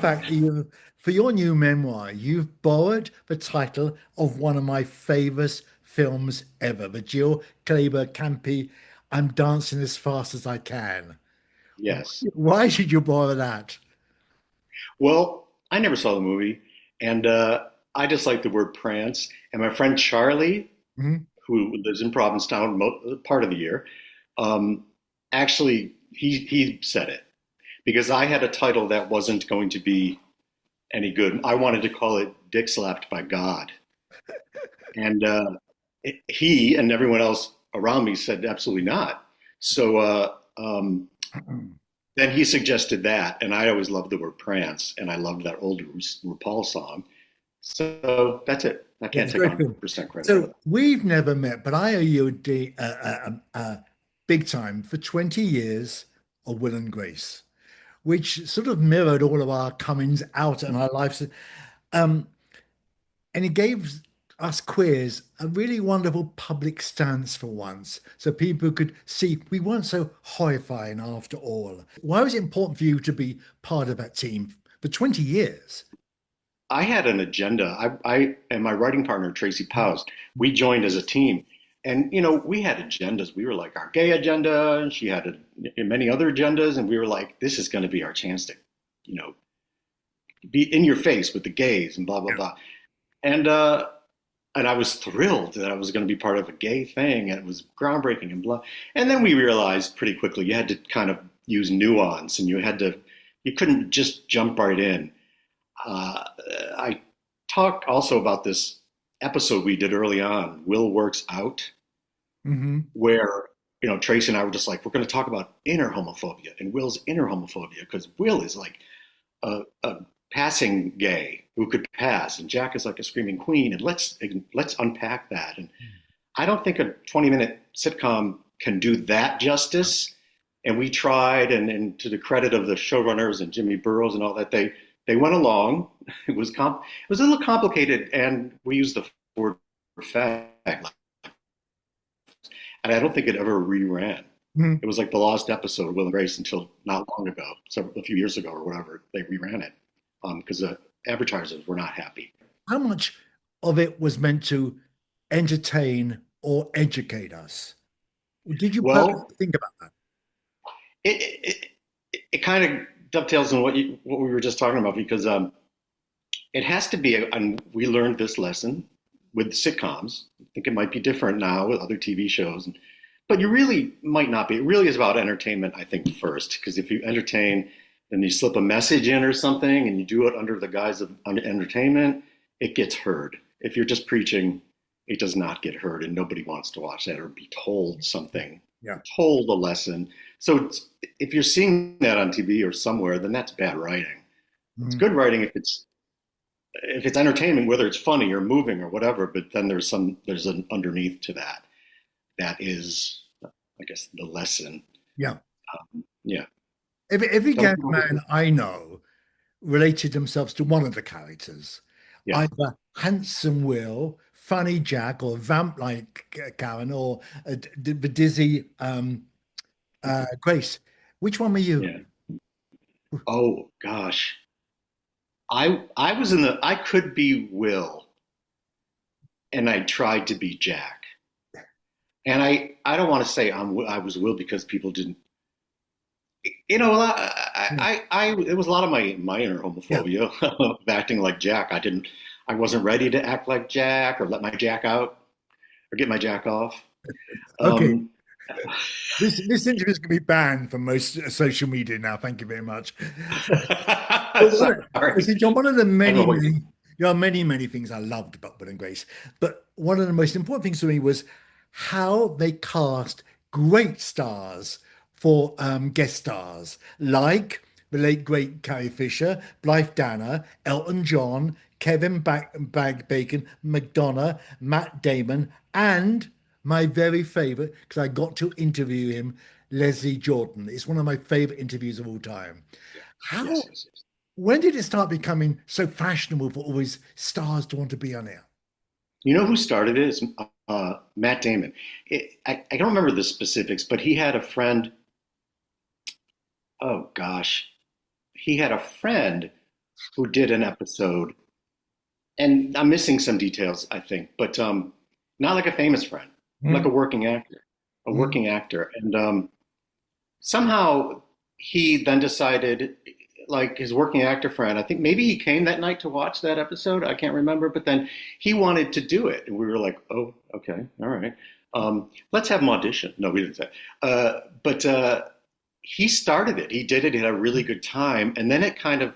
fact, for your new memoir, you've borrowed the title of one of my favorite films ever, the Jill Clayburgh campy "I'm Dancing as Fast as I Can." Yes. Why should you borrow that? Well, I never saw the movie, and I just like the word prance. And my friend Charlie, Mhm. who lives in Provincetown part of the year, um, actually he said it because I had a title that wasn't going to be any good. I wanted to call it "Dick Slapped by God," and he and everyone else around me said absolutely not. So then he suggested that, and I always loved the word prance, and I loved that old RuPaul song. So that's it. I Yeah, can't it's a take great film. 100% credit for So that. we've never met, but I owe you big time for 20 years of Will and Grace, which sort of mirrored all of our comings out and our lives. Um, and it gave us queers a really wonderful public stance for once, so people could see we weren't so horrifying after all. Why was it important for you to be part of that team for 20 years? I had an agenda. I and my writing partner Tracy Powers, we joined as a team, and we had agendas. We were like our gay agenda, and she had many other agendas, and we were like, this is going to be our chance to, you know, be in your face with the gays and blah blah blah. And and I was thrilled that I was going to be part of a gay thing, and it was groundbreaking and blah. And then we realized pretty quickly you had to kind of use nuance, and you couldn't just jump right in. I talk also about this episode we did early on, Will Works Out, Hmm. where Tracy and I were just like, we're going to talk about inner homophobia and Will's inner homophobia because Will is like a passing gay who could pass, and Jack is like a screaming queen, and let's unpack that. And I don't think a 20-minute sitcom can do that justice. And we tried, and to the credit of the showrunners and Jimmy Burrows and all that, they went along. It was a little complicated, and we used the word fag, and I don't think it ever reran. It was like the lost episode of Will and Grace until not long ago, a few years ago or whatever, they reran it because the advertisers were not happy. How much of it was meant to entertain or educate us? Did you Well, purposely think about that? it it kind of dovetails on what we were just talking about because it has to be, and we learned this lesson with sitcoms. I think it might be different now with other TV shows, but you really might not be. It really is about entertainment, I think, first, because if you entertain and you slip a message in or something and you do it under the guise of entertainment, it gets heard. If you're just preaching, it does not get heard, and nobody wants to watch that or be told something, Yeah. told a lesson. So if you're seeing that on TV or somewhere, then that's bad writing. It's Mhm. good writing if it's entertainment, whether it's funny or moving or whatever. But then there's an underneath to that. That is, I guess, the lesson. Yeah. Yeah. Every So gay man I know related themselves to one of the characters, yeah, either handsome Will, funny Jack, or vamp like Karen, or the dizzy Grace. Which one were you? yeah. Oh gosh, I was in the I could be Will, and I tried to be Jack. And I don't want to say I was Will because people didn't. Yeah. It was a lot of my inner Yeah. homophobia of acting like Jack. I wasn't ready to act like Jack or let my Jack out or get my Jack off. Okay. Um, This interview is going to be banned from most social media now. Thank you very much. But sorry. see, John, one of the I know many, what many, there are many, many things I loved about Will and Grace, but one of the most important things to me was how they cast great stars for guest stars, like the late great Carrie Fisher, Blythe Danner, Elton John, Bacon, Madonna, Matt Damon, and my very favorite, because I got to interview him, Leslie Jordan. It's one of my favorite interviews of all time. yeah. How Yes, yes, yes. when did it start becoming so fashionable for always stars to want to be on it? You know who started it? It's Matt Damon. I don't remember the specifics, but he had a friend. Oh gosh, he had a friend who did an episode, and I'm missing some details, I think, but not like a famous friend, like Mm, a mm. working actor, and somehow he then decided, like his working actor friend, I think maybe he came that night to watch that episode. I can't remember, but then he wanted to do it, and we were like, "Oh, okay, all right, let's have him audition." No, we didn't say, but he started it. He did it. He had a really good time, and then it kind of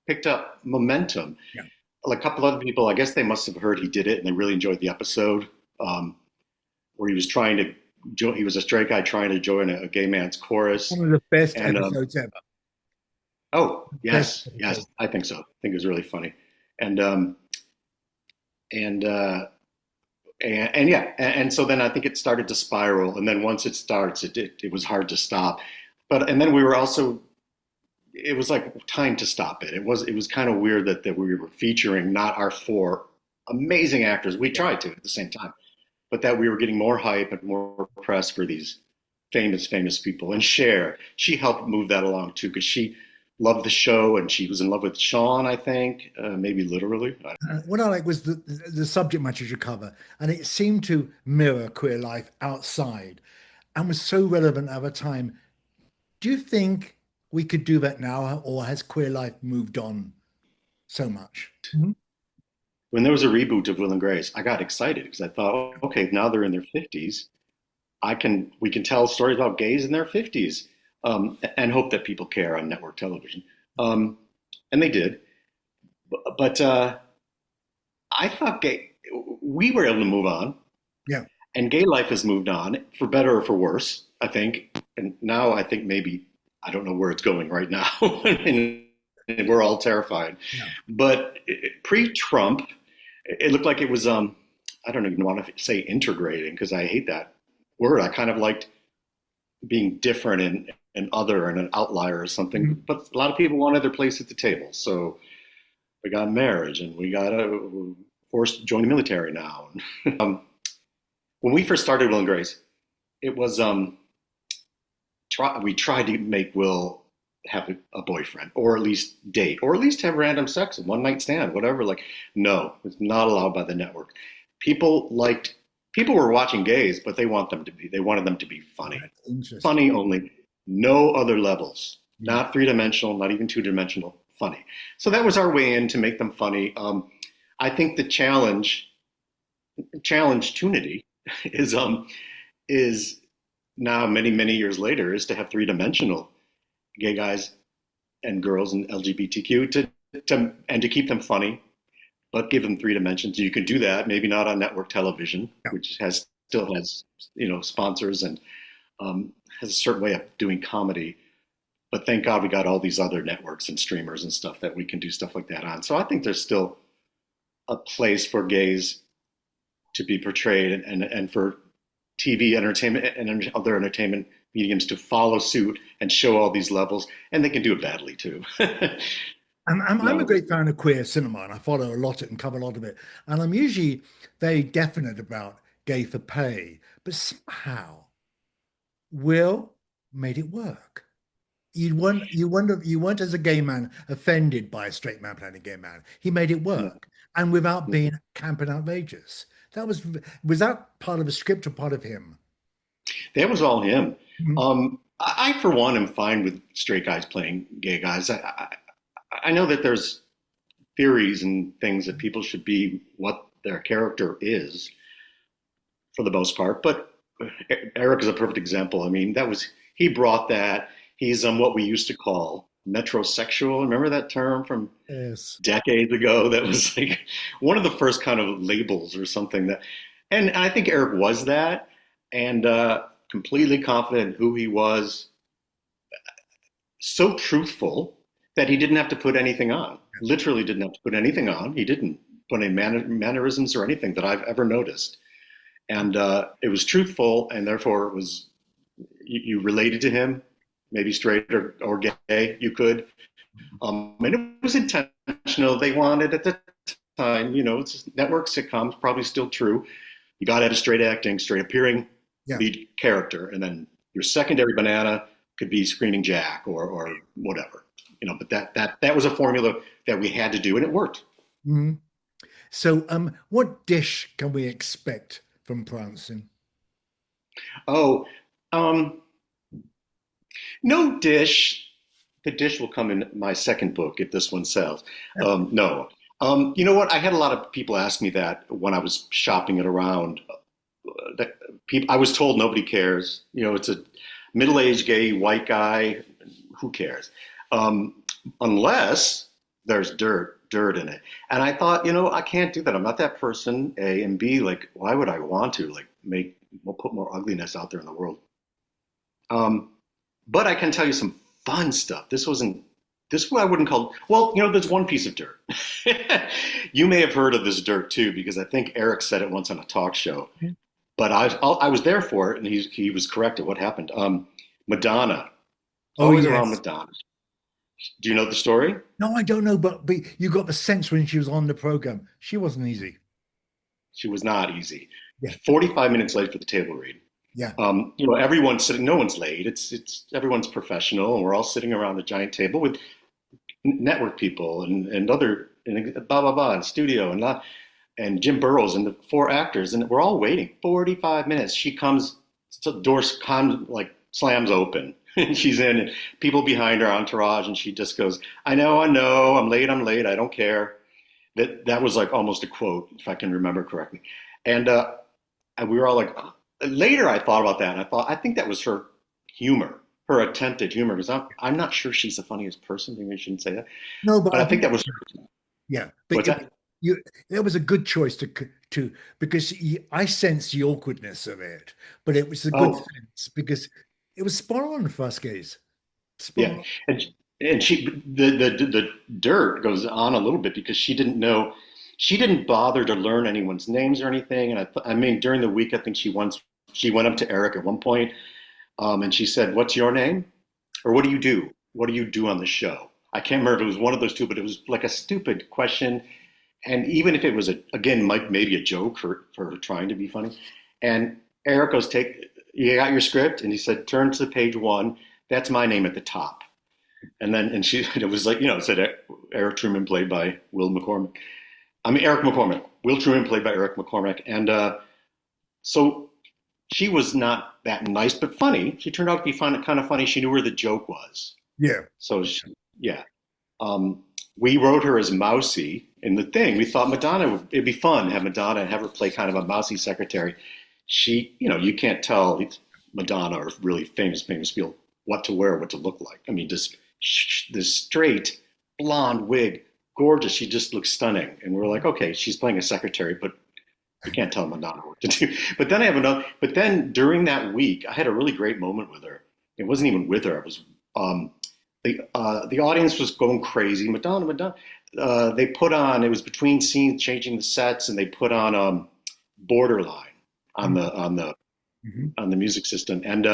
picked up momentum. Yeah. Like a couple other people, I guess they must have heard he did it, and they really enjoyed the episode where he was trying to. He was a straight guy trying to join a gay man's chorus, One of the best and episodes ever. oh, Best yes, episode. yes, I think so. I think it was really funny. And um and and yeah, and so then I think it started to spiral, and then once it starts, it was hard to stop. But and then we were also it was like time to stop it. It was kind of weird that we were featuring not our four amazing actors. We tried to at the same time, but that we were getting more hype and more press for these famous people. And Cher, she helped move that along too, because she loved the show and she was in love with Sean, I think, maybe literally. What I like was the subject matter you cover, and it seemed to mirror queer life outside and was so relevant at the time. Do you think we could do that now, or has queer life moved on so much? Mhm. When there was a reboot of Will and Grace, I got excited because I thought, okay, now they're in their 50s. We can tell stories about gays in their 50s, and hope that people care on network television. Um, and they did. But I thought we were able to move on, Yeah. and gay life has moved on for better or for worse, I think. And now I think maybe I don't know where it's going right now, and we're all terrified. Yeah. But pre-Trump, it looked like it was I don't even want to say integrating because I hate that word. I kind of liked being different and other and an outlier or something. Mhm. But a lot of people wanted their place at the table, so we got marriage and we got forced to join the military now. When we first started Will and Grace, it was we tried to make Will have a boyfriend or at least date or at least have random sex, a one night stand, whatever. Like, no, it's not allowed by the network. People liked people were watching gays, but they wanted them to be funny, That's interesting. funny only, no other levels, Yeah. not 3 dimensional, not even 2 dimensional, funny. So that was our way in to make them funny. I think the challenge tunity is now many years later is to have 3 dimensional gay guys and girls and LGBTQ and to keep them funny, but give them 3 dimensions. You can do that, maybe not on network television, Yeah. which still has sponsors and has a certain way of doing comedy. But thank God we got all these other networks and streamers and stuff that we can do stuff like that on. So I think there's still a place for gays to be portrayed and for TV entertainment and other entertainment mediums to follow suit and show all these levels, and they can do it badly too. I'm a No, great fan of queer cinema, and I follow a lot of it and cover a lot of it. And I'm usually very definite about gay for pay, but somehow Will made it work. You weren't as a gay man offended by a straight man playing a gay man. He made it no, work, and without no. being camp and outrageous. Was that part of a script or part of him? That was all him. Mhm. I, for one, am fine with straight guys playing gay guys. I know that there's theories and things that people should be what their character is for the most part, but Eric is a perfect example. I mean, he brought that. He's what we used to call metrosexual. Remember that term from Yes. decades ago? That was like one of the first kind of labels or something that, and I think Eric was that, and completely confident in who he was, so truthful that he didn't have to put anything on. Literally didn't have to put anything on. He didn't put any mannerisms or anything that I've ever noticed, and it was truthful, and therefore it was you related to him, maybe straight or gay. You could, and it was intentional. They wanted at the time, it's network sitcoms, probably still true. You got to have a straight acting, straight appearing Yeah. lead character, and then your secondary banana could be Screaming Jack or whatever. But that was a formula that we had to do, and it worked. Mhm. So, what dish can we expect from Prancing? Oh, um, no dish. The dish will come in my second book if this one sells. No. You know what? I had a lot of people ask me that when I was shopping it around. That I was told nobody cares. You know, it's a middle-aged gay white guy. Who cares? Unless there's dirt in it. And I thought, I can't do that. I'm not that person. A and B, like, why would I want to put more ugliness out there in the world? Um, but I can tell you some fun stuff. This what I wouldn't call, well, there's one piece of dirt. You may have heard of this dirt too, because I think Eric said it once on a talk show, but I was there for it, and he was correct at what happened. Madonna, Oh, always around yes. Madonna. Do you know the story? No, I don't know, but you got the sense when she was on the program, she wasn't easy. She was not easy. Yeah, 45 minutes late for the table read. yeah. Everyone's sitting. No one's late. It's everyone's professional, and we're all sitting around a giant table with network people and other and blah blah blah and studio and Jim Burrows and the four actors, and we're all waiting 45 minutes. She comes, the door like slams open, and she's in, and people behind her, entourage, and she just goes, I know, I'm late, I don't care. That was like almost a quote, if I can remember correctly. And we were all like, later I thought about that, and I think that was her humor, her attempted humor, because I'm not sure she's the funniest person. Maybe I shouldn't say that, No, but but I I think think that was yeah, but what's that? you that was a good choice to because I sensed the awkwardness of it, but it was a good Oh, sense because it was spot on for us gays. Spot yeah, on. and she the dirt goes on a little bit because she didn't know, she didn't bother to learn anyone's names or anything. And I mean, during the week, I think she went up to Eric at one point, and she said, "What's your name?" Or "What do you do? What do you do on the show?" I can't remember if it was one of those two, but it was like a stupid question. And even if it was again, maybe a joke for her trying to be funny, and Eric goes, you got your script?" And he said, "Turn to page one. That's my name at the top." And it was like, it said Eric Truman played by Will McCormick. I mean, Eric McCormick. Will Truman played by Eric McCormick. And so she was not that nice, but funny. She turned out to be kind of funny. She knew where the joke was. Yeah. So, yeah. We wrote her as Mousy in the thing. We thought it'd be fun to have Madonna and have her play kind of a mousy secretary. She, you can't tell Madonna or really famous people what to wear, what to look like. I mean, just this straight blonde wig, gorgeous. She just looks stunning. And we're like, okay, she's playing a secretary, but you can't tell Madonna what to do. But then during that week, I had a really great moment with her. It wasn't even with her. It was the audience was going crazy. Madonna. They put on. It was between scenes, changing the sets, and they put on Borderline on the Mhm. on the music system, and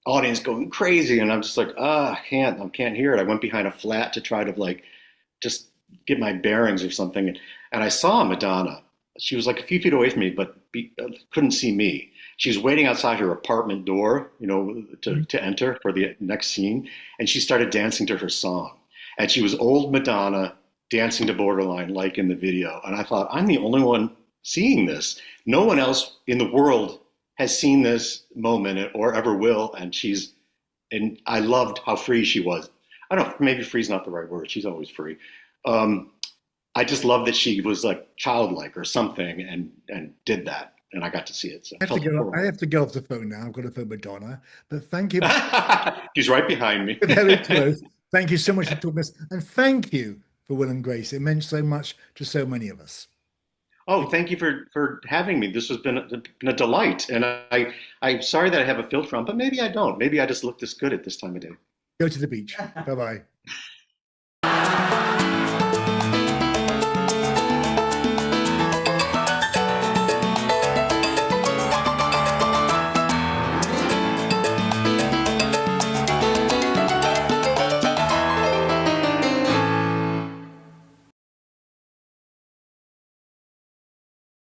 audience going crazy. And I'm just like, I can't hear it. I went behind a flat to try to like just get my bearings or something, and I saw Madonna. She was like a few feet away from me, but couldn't see me. She was waiting outside her apartment door, to enter for the next scene, and she started dancing to her song. And she was old Madonna dancing to Borderline, like in the video. And I thought, I'm the only one seeing this. No one else in the world has seen this moment or ever will. And I loved how free she was. I don't know, maybe free is not the right word. She's always free. I just love that she was like childlike or something and did that. And I got to see it. So I felt I horrible. have to get off the phone now. I've got to phone Madonna. But thank you. She's right behind me. Very close. Thank you so much for talking to us. And thank you for Will and Grace. It meant so much to so many of us. Oh, thank you for having me. This has been a delight. And I'm sorry that I have a filter on, but maybe I don't. Maybe I just look this good at this time of day. Go to the beach. Bye bye.